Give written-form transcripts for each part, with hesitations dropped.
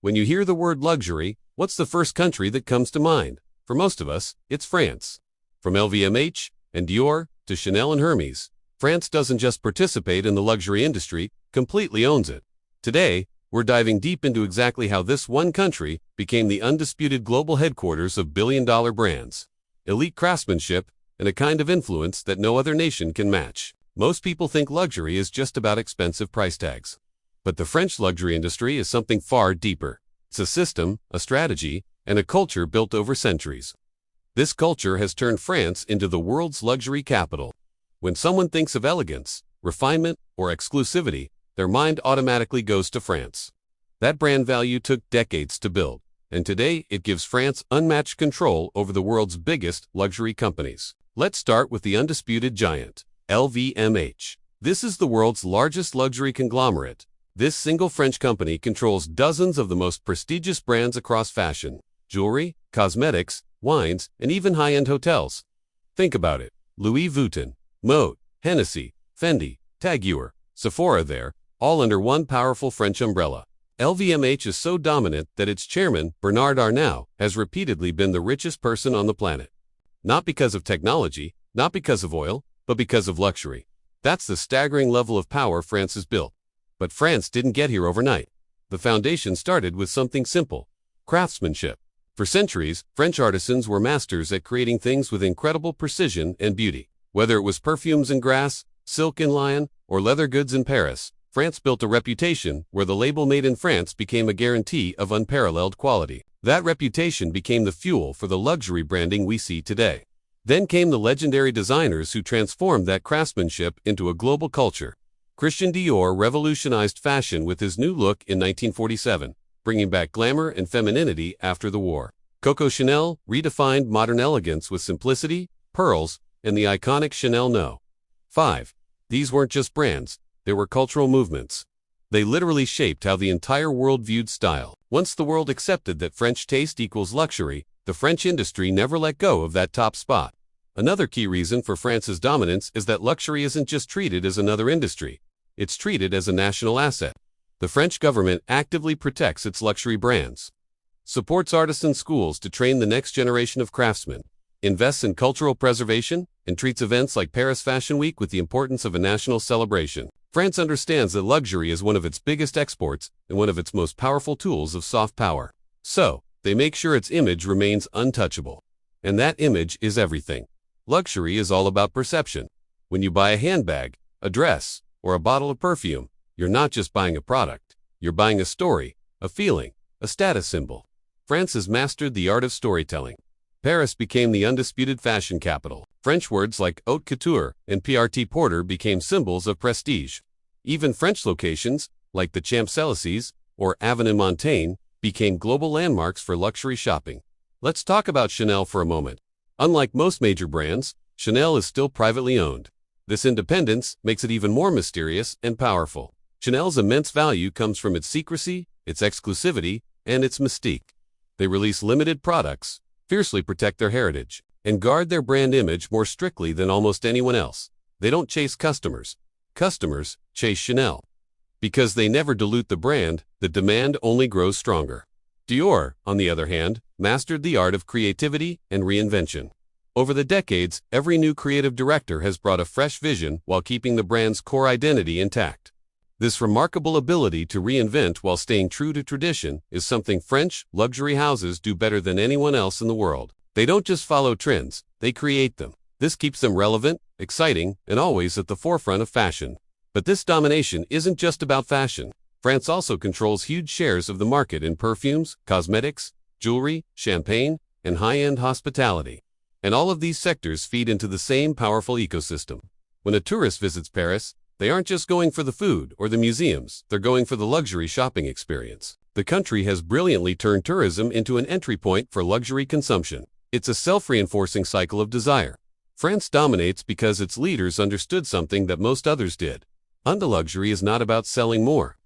When you hear the word luxury, what's the first country that comes to mind? For most of us, it's France. From LVMH and Dior to Chanel and Hermes, France doesn't just participate in the luxury industry, completely owns it. Today, we're diving deep into exactly how this one country became the undisputed global headquarters of billion-dollar brands, elite craftsmanship, and a kind of influence that no other nation can match. Most people think luxury is just about expensive price tags. But the French luxury industry is something far deeper. It's a system, a strategy, and a culture built over centuries. This culture has turned France into the world's luxury capital. When someone thinks of elegance, refinement, or exclusivity, their mind automatically goes to France. That brand value took decades to build, and today it gives France unmatched control over the world's biggest luxury companies. Let's start with the undisputed giant, LVMH. This is the world's largest luxury conglomerate. This single French company controls dozens of the most prestigious brands across fashion, jewelry, cosmetics, wines, and even high-end hotels. Think about it. Louis Vuitton, Moët, Hennessy, Fendi, Tag Heuer, Sephora there, all under one powerful French umbrella. LVMH is so dominant that its chairman, Bernard Arnault, has repeatedly been the richest person on the planet. Not because of technology, not because of oil, but because of luxury. That's the staggering level of power France has built. But France didn't get here overnight. The foundation started with something simple: craftsmanship. For centuries, French artisans were masters at creating things with incredible precision and beauty. Whether it was perfumes in Grasse, silk in Lyon, or leather goods in Paris, France built a reputation where the label "Made in France" became a guarantee of unparalleled quality. That reputation became the fuel for the luxury branding we see today. Then came the legendary designers who transformed that craftsmanship into a global culture. Christian Dior revolutionized fashion with his new look in 1947, bringing back glamour and femininity after the war. Coco Chanel redefined modern elegance with simplicity, pearls, and the iconic Chanel No. 5. These weren't just brands, they were cultural movements. They literally shaped how the entire world viewed style. Once the world accepted that French taste equals luxury, the French industry never let go of that top spot. Another key reason for France's dominance is that luxury isn't just treated as another industry. It's treated as a national asset. The French government actively protects its luxury brands, supports artisan schools to train the next generation of craftsmen, invests in cultural preservation, and treats events like Paris Fashion Week with the importance of a national celebration. France understands that luxury is one of its biggest exports and one of its most powerful tools of soft power. So, they make sure its image remains untouchable. And that image is everything. Luxury is all about perception. When you buy a handbag, a dress, or a bottle of perfume, you're not just buying a product. You're buying a story, a feeling, a status symbol. France has mastered the art of storytelling. Paris became the undisputed fashion capital. French words like haute couture and porte became symbols of prestige. Even French locations, like the Champs-Élysées or Avenue Montaigne, became global landmarks for luxury shopping. Let's talk about Chanel for a moment. Unlike most major brands, Chanel is still privately owned. This independence makes it even more mysterious and powerful. Chanel's immense value comes from its secrecy, its exclusivity, and its mystique. They release limited products, fiercely protect their heritage, and guard their brand image more strictly than almost anyone else. They don't chase customers. Customers chase Chanel. Because they never dilute the brand, the demand only grows stronger. Dior, on the other hand, mastered the art of creativity and reinvention. Over the decades, every new creative director has brought a fresh vision while keeping the brand's core identity intact. This remarkable ability to reinvent while staying true to tradition is something French luxury houses do better than anyone else in the world. They don't just follow trends, they create them. This keeps them relevant, exciting, and always at the forefront of fashion. But this domination isn't just about fashion. France also controls huge shares of the market in perfumes, cosmetics, jewelry, champagne, and high-end hospitality. And all of these sectors feed into the same powerful ecosystem. When a tourist visits Paris, they aren't just going for the food or the museums, they're going for the luxury shopping experience. The country has brilliantly turned tourism into an entry point for luxury consumption. It's a self-reinforcing cycle of desire. France dominates because its leaders understood something that most others did. Luxury is not about selling more.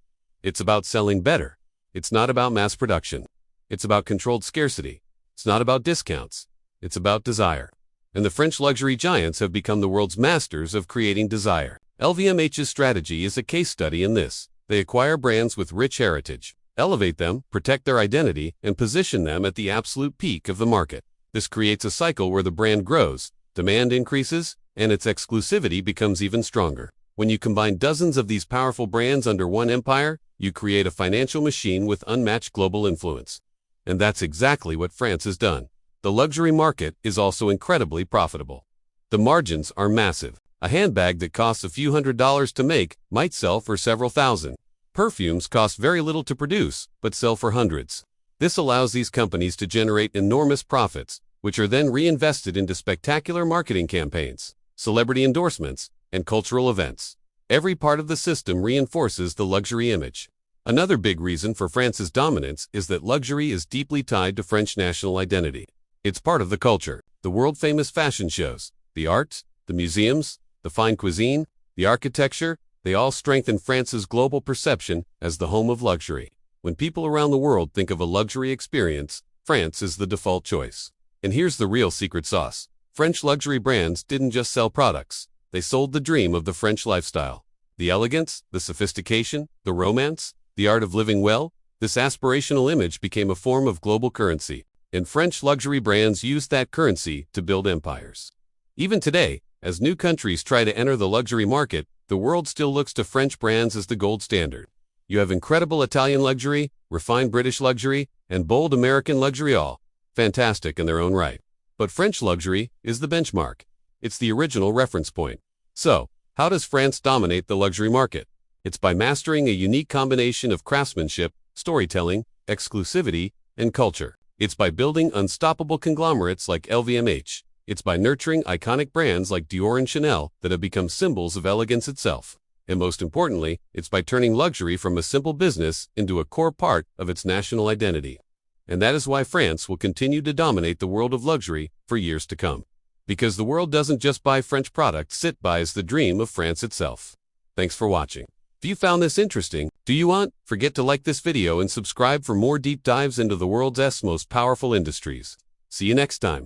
It's about selling better. It's not about mass production. It's about controlled scarcity. It's not about discounts. It's about desire. And the French luxury giants have become the world's masters of creating desire. LVMH's strategy is a case study in this. They acquire brands with rich heritage, elevate them, protect their identity, and position them at the absolute peak of the market. This creates a cycle where the brand grows, demand increases, and its exclusivity becomes even stronger. When you combine dozens of these powerful brands under one empire, you create a financial machine with unmatched global influence. And that's exactly what France has done. The luxury market is also incredibly profitable. The margins are massive. A handbag that costs a few $100s to make might sell for several thousand. Perfumes cost very little to produce, but sell for hundreds. This allows these companies to generate enormous profits, which are then reinvested into spectacular marketing campaigns, celebrity endorsements, and cultural events. Every part of the system reinforces the luxury image. Another big reason for France's dominance is that luxury is deeply tied to French national identity. It's part of the culture. The world-famous fashion shows, the arts, the museums, the fine cuisine, the architecture, they all strengthen France's global perception as the home of luxury. When people around the world think of a luxury experience, France is the default choice. And here's the real secret sauce. French luxury brands didn't just sell products. They sold the dream of the French lifestyle. The elegance, the sophistication, the romance, the art of living well, this aspirational image became a form of global currency. And French luxury brands used that currency to build empires. Even today, as new countries try to enter the luxury market, the world still looks to French brands as the gold standard. You have incredible Italian luxury, refined British luxury, and bold American luxury, all fantastic in their own right. But French luxury is the benchmark. It's the original reference point. So, how does France dominate the luxury market? It's by mastering a unique combination of craftsmanship, storytelling, exclusivity, and culture. It's by building unstoppable conglomerates like LVMH. It's by nurturing iconic brands like Dior and Chanel that have become symbols of elegance itself. And most importantly, it's by turning luxury from a simple business into a core part of its national identity. And that is why France will continue to dominate the world of luxury for years to come. Because the world doesn't just buy French products, it buys the dream of France itself. Thanks for watching. If you found this interesting, forget to like this video and subscribe for more deep dives into the world's most powerful industries. See you next time.